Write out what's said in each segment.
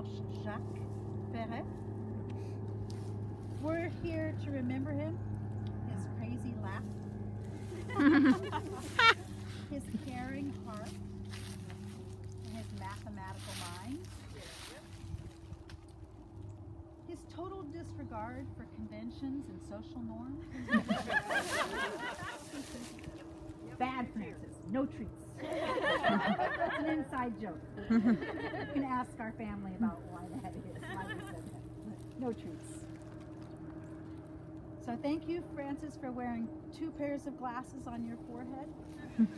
Greenwood-Perey. We're here to remember him, his crazy laugh, his caring heart, and his mathematical mind, his total disregard for conventions and social norms. Bad Francis, no treats. That's an inside joke. You can ask our family about why that is. Why we said that. No treats. So thank you, Francis, for wearing 2 pairs of glasses on your forehead, on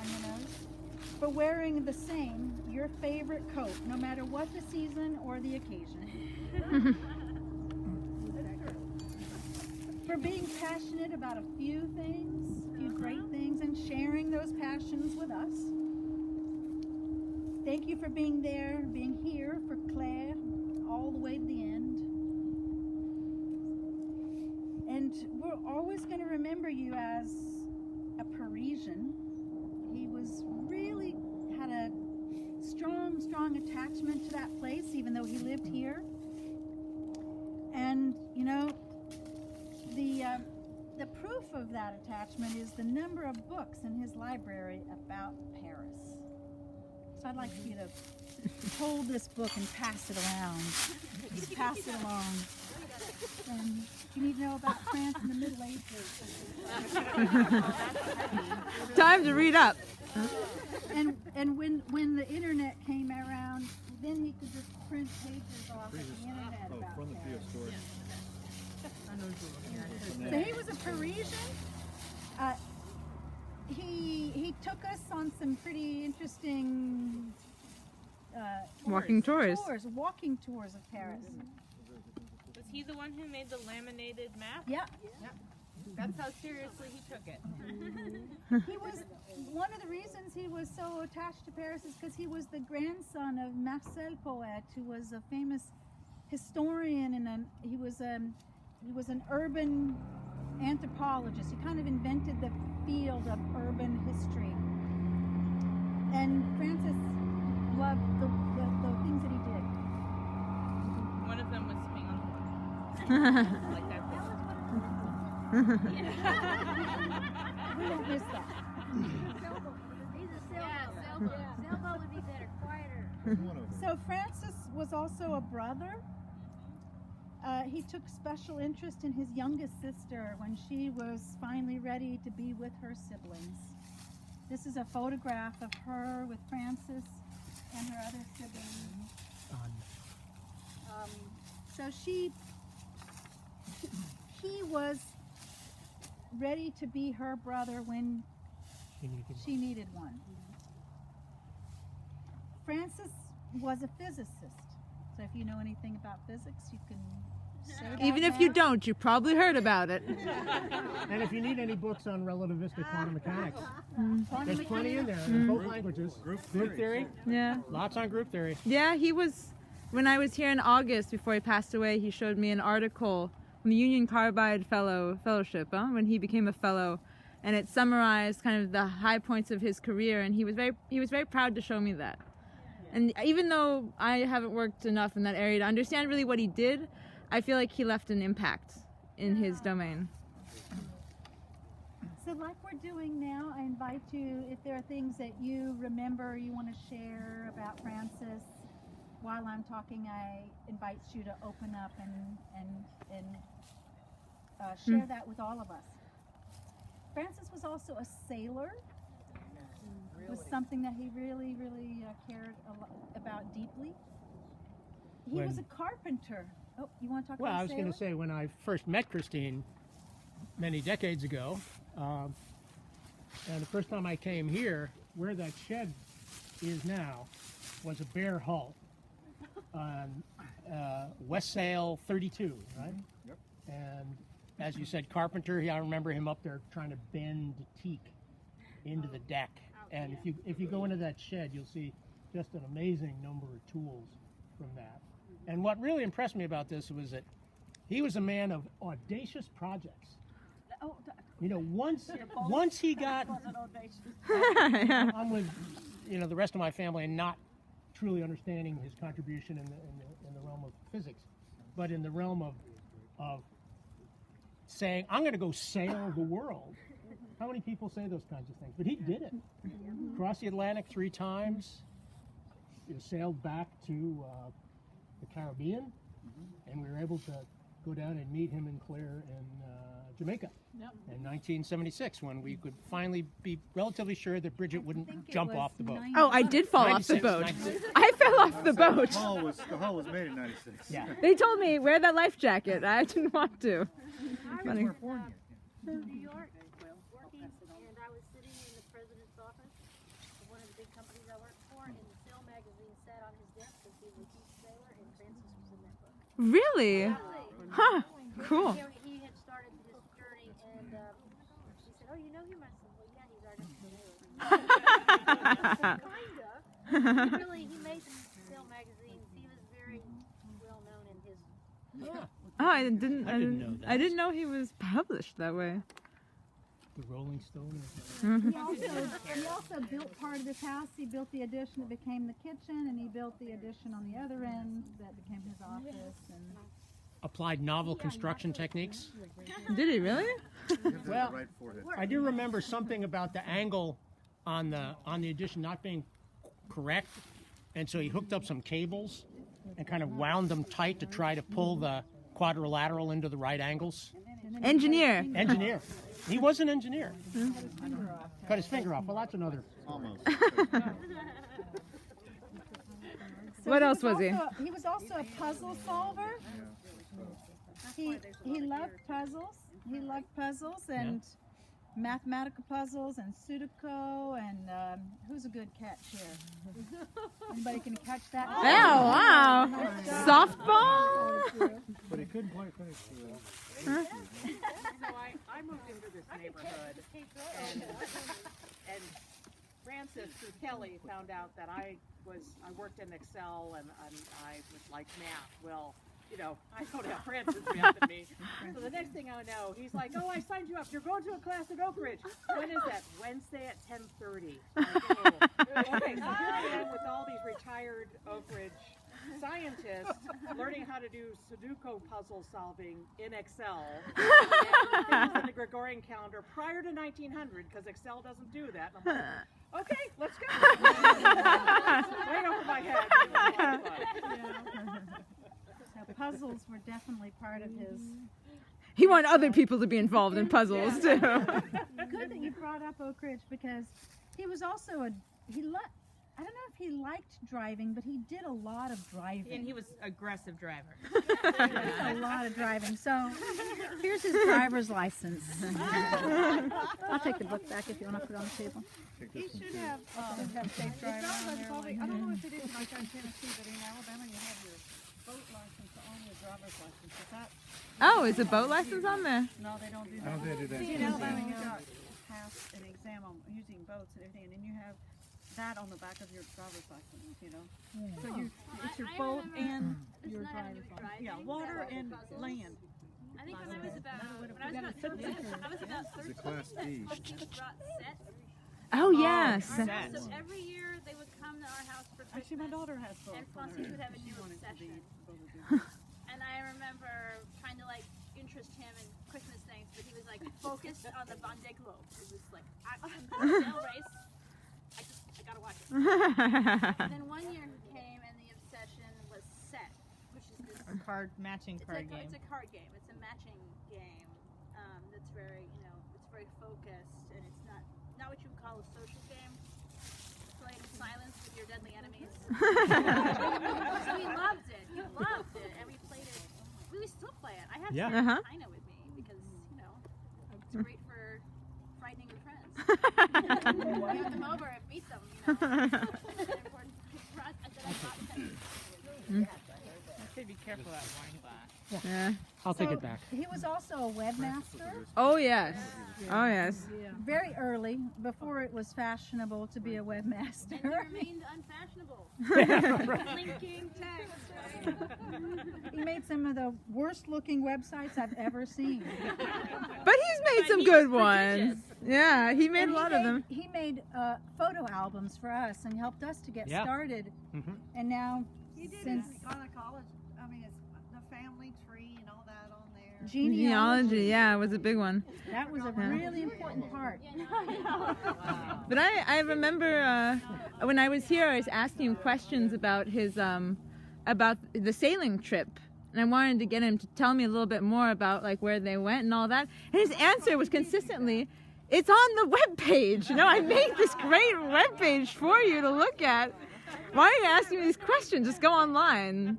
your nose, for wearing the same, your favorite coat, no matter what the season or the occasion. For being passionate about a few things, a few great things, and sharing those passions with us. Thank you for being there, being here for Claire, all the way to the end. And we're always going to remember you as a Parisian. He was really had a strong attachment to that place, even though he lived here. And, you know, the proof of that attachment is the number of books in his library about Paris. So I'd like you to hold this book and pass it around. Just pass it along. And you need to know about France in the Middle Ages. Time to read up. And when the internet came around, then he could just print pages off of the internet about Paris. So he was a Parisian. He took us on some pretty interesting Walking tours of Paris. Was he the one who made the laminated map? Yeah. That's how seriously he took it. He was one of the reasons he was so attached to Paris is because he was the grandson of Marcel Poet, who was a famous historian, and he was an urban anthropologist. He kind of invented the field of urban history. And Francis loved the things that he did. One of them was sitting on the water. Like that. We won't miss that. He's a sailboat. Sailboat would be better, quieter. So Francis was also a brother. He took special interest in his youngest sister when she was finally ready to be with her siblings. This is a photograph of her with Francis and her other siblings. So he was ready to be her brother when she needed one. Francis was a physicist. So if you know anything about physics, you can say that. Even if you don't, you probably heard about it. And if you need any books on relativistic quantum mechanics, there's plenty in there in both languages. Group theory. Yeah. Lots on group theory. Yeah, he was, when I was here in August before he passed away, he showed me an article from the Union Carbide Fellowship, when he became a fellow, and it summarized kind of the high points of his career, and he was very proud to show me that. And even though I haven't worked enough in that area to understand really what he did, I feel like he left an impact in his domain. So like we're doing now, I invite you, if there are things that you remember, you want to share about Francis, while I'm talking, I invite you to open up and share that with all of us. Francis was also a sailor. It was something that he really cared about deeply. He was a carpenter. Oh, you want to talk Well, about I was going to say, when I first met Christine many decades ago, and the first time I came here, where that shed is now was a bare hull on West Sail 32, right? Yep. And as you said, carpenter, I remember him up there trying to bend teak into the deck. And if you go into that shed, you'll see just an amazing number of tools from that. And what really impressed me about this was that he was a man of audacious projects. You know, once he got, I'm with, the rest of my family and not truly understanding his contribution in the realm of physics, but in the realm of saying, I'm going to go sail the world. How many people say those kinds of things? But he did it. Crossed the Atlantic 3 times. He sailed back to the Caribbean, and we were able to go down and meet him and Claire in Jamaica in 1976, when we could finally be relatively sure that Bridget wouldn't jump off the boat. Oh, I did fall off the 96, boat. 96. I fell off the boat. The hull was made in '96. Yeah. They told me, wear that life jacket. I didn't want to. I Funny. was in New York working, and I was sitting in the president's office of one of the big companies I worked for, and the Sail magazine sat on his desk because he was a huge sailor, and Francis was in that book. Really? Huh. Cool. He had started his journey, and she said, "Oh, you know him?" I said, "Well, yeah, he's our next sailor." Really, he made Sail magazines. He was very well known in his. Yeah. Oh, I didn't know that. I didn't know he was published that way. The Rolling Stone. He also built part of this house. He built the addition that became the kitchen, and he built the addition on the other end that became his office. And Applied novel construction techniques. Did he really? Well, Right forehead. I do remember something about the angle on the addition not being correct, and so he hooked up some cables and kind of wound them tight to try to pull the quadrilateral into the right angles. Engineer. Engineer. He was an engineer. Cut his finger off. Well, that's another. Almost. What else was he? He was also a puzzle solver. He loved puzzles. He loved puzzles and mathematical puzzles and Sudoku and who's a good catch here? Anybody can catch that? Oh, wow. Softball? But he couldn't quite finish the. So I moved into this neighborhood, and Francis through Kelly found out that I worked in Excel and I was like math. Well, you know, I don't have Francis math in me. So the next thing I know, he's like, "Oh, I signed you up. You're going to a class at Oak Ridge. When is that? Wednesday at 10:30." Okay, so here I am with all these retired Oak Ridge scientists learning how to do Sudoku puzzle solving in Excel and things in the Gregorian calendar prior to 1900, because Excel doesn't do that. And I'm like, okay, let's go. Way over my head. So puzzles were definitely part of his. He wanted other people to be involved in puzzles, too. Good that you brought up Oak Ridge, because he was also I don't know if he liked driving, but he did a lot of driving. And he was aggressive driver. A lot of driving. So here's his driver's license. I'll take the book back if you want to put it on the table. He should have. Safe driver on there. I don't know if it is like in Tennessee, but in Alabama you have your boat license on your driver's license. Is that? Oh, is a boat license on there? No, they don't do I that. don't think they do that. See, in Alabama, you got to pass an exam on using boats and everything, and then you have that on the back of your driver's license, you know. So it's your boat and your driver's license. Yeah, water and land. I think when I was about 13, It's a Class D. the teachers brought sets. Oh, yes. So every year they would come to our house for Christmas. Actually, my daughter has boats. And Flossie would have a new She wanted to obsession. be able to do that. And I remember trying to like interest him in Christmas things, but he was like focused on the Vendée Globe. It was like sail race. I gotta watch it. And then one year he came and the obsession was set, which is this. Matching card game. It's a card game. It's a matching game that's very, it's very focused, and it's not what you would call a social game. Played in silence with your deadly enemies. So he loved it. He loved it, and we played it. We still play it. I have China with me because it's great for frightening your friends. You have them over and beat them. Be careful of that wine glass. Yeah. I'll take So, it back. He was also a webmaster. Oh yes. Oh yes. Very early, before it was fashionable to be a webmaster. And he remained unfashionable. Linking text, right? He made some of the worst looking websites I've ever seen. But he's made some good ones. Yeah, he made And a lot of them. He made photo albums for us and helped us to get Yeah. started. Mhm. And now, He did since his gynecology, I mean, it's the family tree and all that on there. Genealogy, yeah, was a big one. that was a really important part. But I remember when I was here, I was asking him questions about his about the sailing trip, and I wanted to get him to tell me a little bit more about like where they went and all that. And his answer was consistently, "It's on the webpage. You know, I made this great webpage for you to look at. Why are you asking me these questions? Just go online."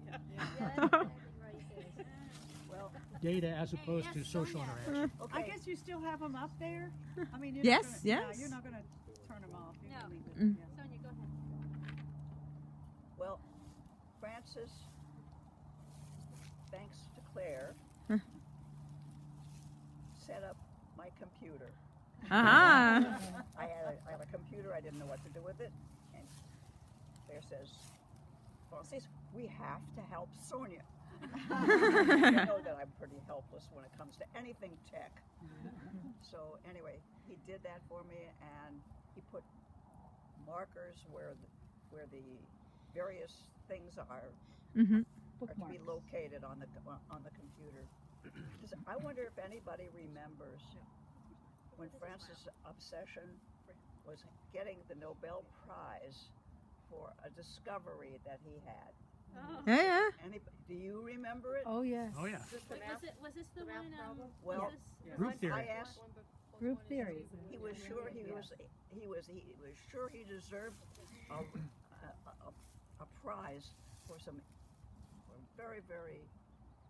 Data as opposed to social interaction. I guess you still have them up there? I mean, you're Yes, not gonna, yes. you're not going to turn them off. You're No. gonna leave it. Mm. Yeah. Sonia, go ahead. Well, Francis, thanks to Claire, Huh. set up my computer. Uh-huh. I have a computer, I didn't know what to do with it. And Claire says, Francis, we have to help Sonia. You know that I'm pretty helpless when it comes to anything tech. So anyway, he did that for me, and he put markers where the various things are Mhm. to be located on the computer. I wonder if anybody remembers when Francis' obsession was getting the Nobel Prize for a discovery that he had. Yeah, yeah. Do you remember it? Oh yes. Oh yeah. Wait, was this the one? Well, was this Group I theory. asked. Group theory. He was sure he was sure he deserved a prize for some very, very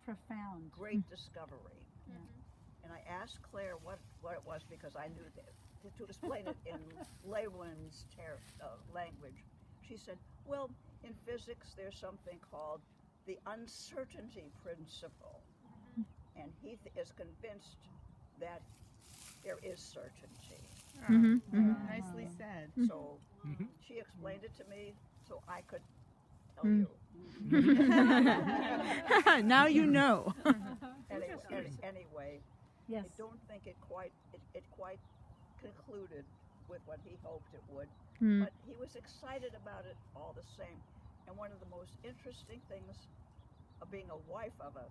Profound. great discovery. And I asked Claire what it was, because I knew that to explain it in layman's language. She said, well, in physics there's something called the uncertainty principle, and he is convinced that there is certainty. Mhm. Mhm. Nicely said. So she explained it to me so I could tell Mm. you. Now you know. Anyway, Yes. I don't think it quite concluded with what he hoped it would, Mm. but he was excited about it all the same. And one of the most interesting things of being a wife of a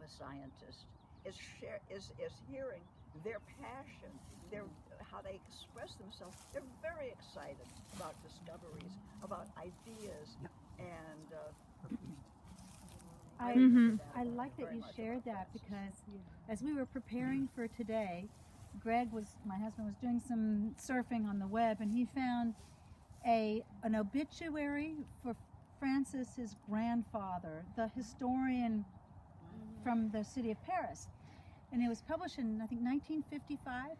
scientist is hearing their passion, how they express themselves. They're very excited about discoveries, about ideas, and I like that you shared that, because as we were preparing for today, my husband was doing some surfing on the web, and he found an obituary for Francis's grandfather, the historian from the city of Paris. And it was published in, I think, 1955.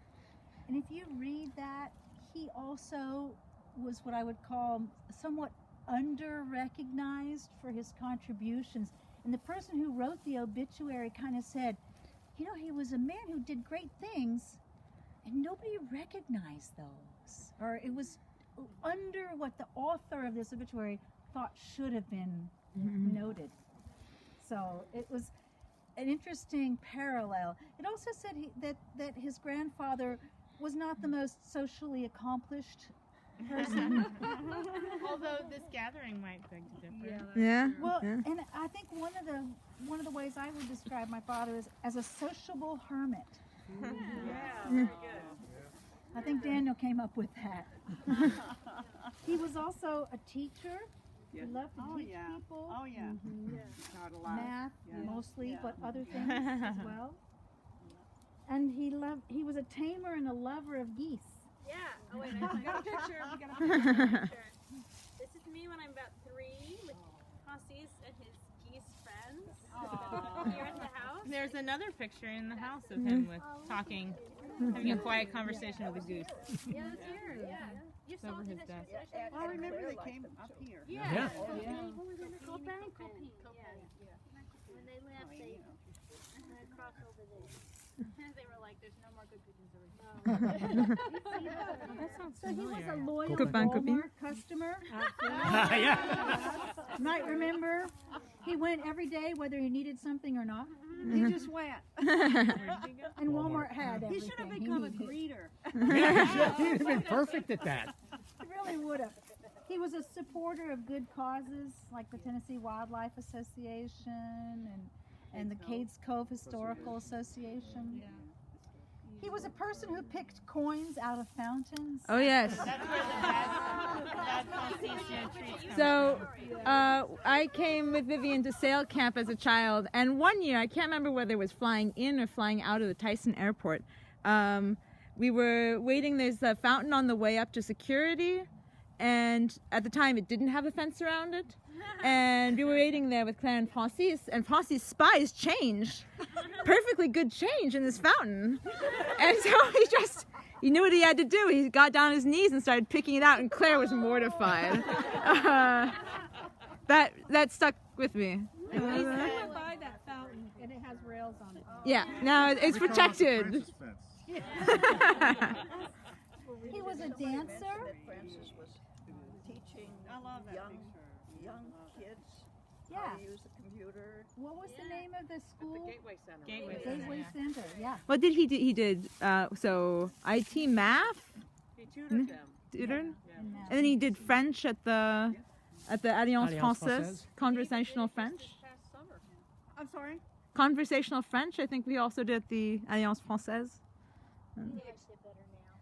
And if you read that, he also was what I would call somewhat under-recognized for his contributions. And the person who wrote the obituary kind of said, you know, he was a man who did great things, and nobody recognized those. Or it was under what the author of this obituary thought should have been noted. So it was an interesting parallel. It also said that his grandfather was not the most socially accomplished person. Although this gathering might beg to differ. Yeah. Well, Yeah. and I think one of the ways I would describe my father is as a sociable hermit. Yeah, very good. I think Daniel came up with that. He was also a teacher. He loved to teach people. Oh, yeah. Taught a lot. Math Yeah. mostly, Yeah. but other things as well. And he was a tamer and a lover of geese. Yeah. Oh wait, I got a picture. We got a picture. This is me when I'm about 3 with Cassis and his geese friends here at the house. There's another picture in the house of him with talking, having a quiet conversation with a goose. Yeah, that's here. Yeah. You saw over it his in desk. Oh, I remember they came up here. Yeah. Yeah. What were they called? Copain. Yeah. When they left, cross over there. They were like, "There's no more good cookies over here." That sounds So he was a familiar. loyal Copain, copine. Walmart customer. Yeah. Might remember, he went every day whether he needed something or not. He just went. And Walmart had He everything should have become a needed. greeter. Yeah, he'd have been perfect at that. He really would have. He was a supporter of good causes like the Tennessee Wildlife Association and the Cades Cove Historical Association. He was a person who picked coins out of fountains. Oh yes. That's where the dad Constitution treats come So I came with Vivian to sail camp as a child, and one year, I can't remember whether it was flying in or flying out of the Tyson airport, we were waiting. There's a fountain on the way up to security, and at the time it didn't have a fence around it, and we were waiting there with Claire and Francis, and Francis spies change, perfectly good change in this fountain, and so he knew what he had to do. He got down on his knees and started picking it out, and Claire was mortified. That stuck with me. I went by that fountain and it has rails on it. Yeah, now it's We call it the protected. Francis fence. He was a Somebody dancer. mentioned that Francis was teaching I love that young picture. young kids Yeah. how to use the computer. What was the name of the At the school? Gateway Center. Gateway Center. Gateway Center. Yeah. What did he do? He did so IT, math, He tutored them. tutored, Yeah. and then he did French at the Alliance Alliance Française, Française. He conversational did it French. this past summer. I'm sorry? Conversational French. I think we also did at the Alliance Française. He likes it better now.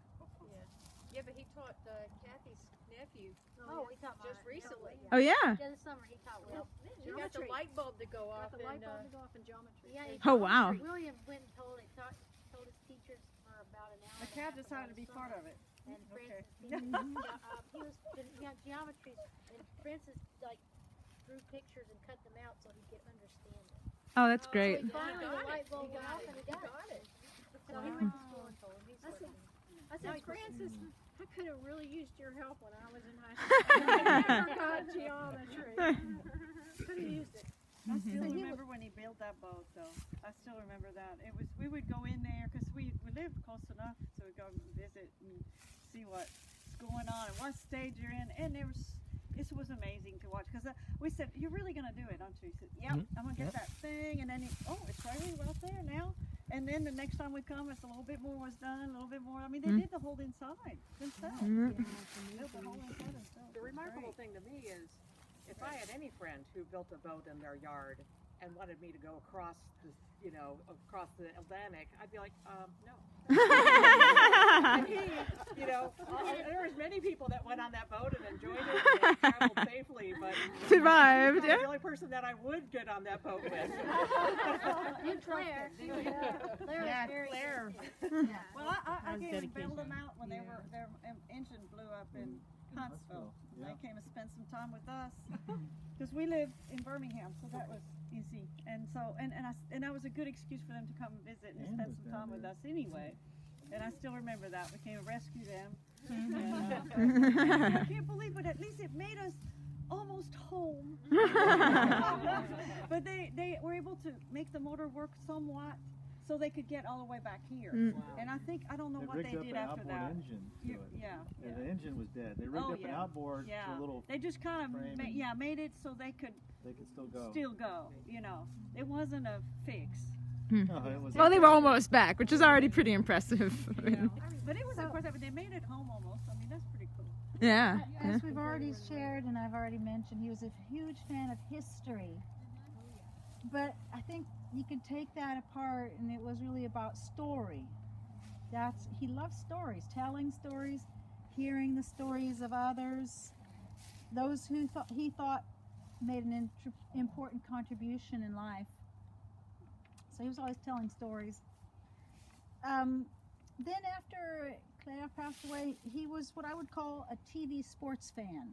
Yeah, but he taught Kathy's nephew Oh, he taught just mine. recently. Oh yeah. Yeah, this summer he taught Will. He got the light bulb to go off Got the light in bulb to go off in geometry. Yeah, he Oh wow. William went and told his teachers for about an hour. The cat decided to be part of it. And Okay. Francis, he was geometry, and Francis like drew pictures and cut them out so he could understand it. Oh, that's great. So finally the light bulb went off and he got it. So he went to school and told him he's working. I said, Francis, I could have really used your help when I was in high school. I never got geometry. Could have used it. I still remember when he built that boat, though. I still remember that. It was we would go in there because we lived close enough, so we'd go visit and see what's going on and what stage you're in. And it was amazing to watch because we said, "You're really gonna do it, aren't you?" He said, "Yep, I'm gonna get that thing." And then it's right out there now. And then the next time we come, it's a little bit more was done, a little bit more. I mean, they did the whole inside themselves. Built the whole inside themselves. The It was remarkable great. thing to me is if I had any friend who built a boat in their yard and wanted me to go across the Atlantic, I'd be like, no. And he, there was many people that went on that boat and enjoyed it and traveled safely, but Survived. he was the only person that I would get on that boat with. And Claire. Claire was very Claire. good. Well, I How's came and bailed dedication? them out when their engine blew up in Huntsville. Yeah. They came and spent some time with us because we live in Birmingham, so that was easy. And so and that was a good excuse for them to come and visit and Ann spend was some down time with there. us anyway. And I still remember that. We came and rescued them. And, I can't believe, but at least it made us almost home. But they were able to make the motor work somewhat so they could get all the way back here. And I don't know They what rigged they up did an after outboard that. engine to it. Yeah. Yeah, the engine was dead. They rigged Oh, up an yeah. outboard Yeah. to a little. They just kind of frame and- made it so they could They could still go. It wasn't a fix. No, it was. Well, they were almost back, which is already pretty impressive. But it was, of course, they made it home almost. I mean, that's pretty cool. Yeah. As we've already shared and I've already mentioned, he was a huge fan of history. But I think you can take that apart, and it was really about story. He loved stories, telling stories, hearing the stories of others, those who he thought made an important contribution in life. So he was always telling stories. Then after Claire passed away, he was what I would call a TV sports fan.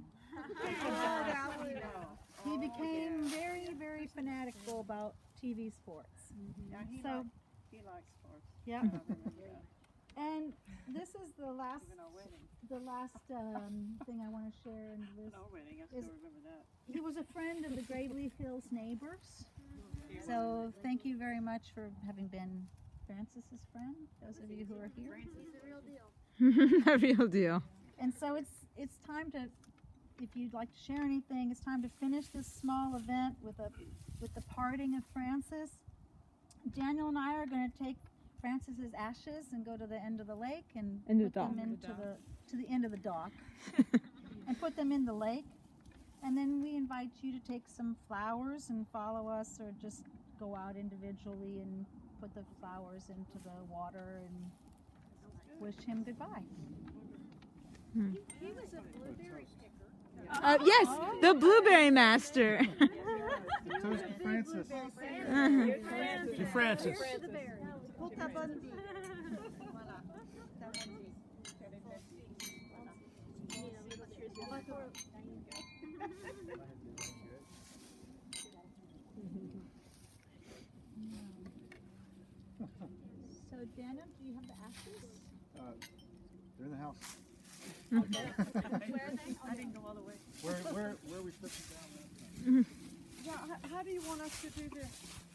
He became very, very fanatical about TV sports. Yeah, So, he likes sports. yeah. I remember that. And this is the last, Even our wedding. thing I want to share in this. Our wedding, I Is- still remember that. He was a friend of the Gravely Hills neighbors. So thank you very much for having been Francis's friend, those of you who are here. He's the real deal. A real deal. And so it's time to, if you'd like to share anything, it's time to finish this small event with the parting of Francis. Daniel and I are going to take Francis's ashes and go to the end of the lake and put them to the end of the dock and put them in the lake. And then we invite you to take some flowers and follow us, or just go out individually and put the flowers into the water and wish him goodbye. He was a blueberry picker. Yes, the blueberry master. Toast to Francis. To Francis. The berry. So Daniel, do you have the ashes? They're in the house. I didn't go all the way. Where are we supposed to go? Yeah, how do you want us to do this?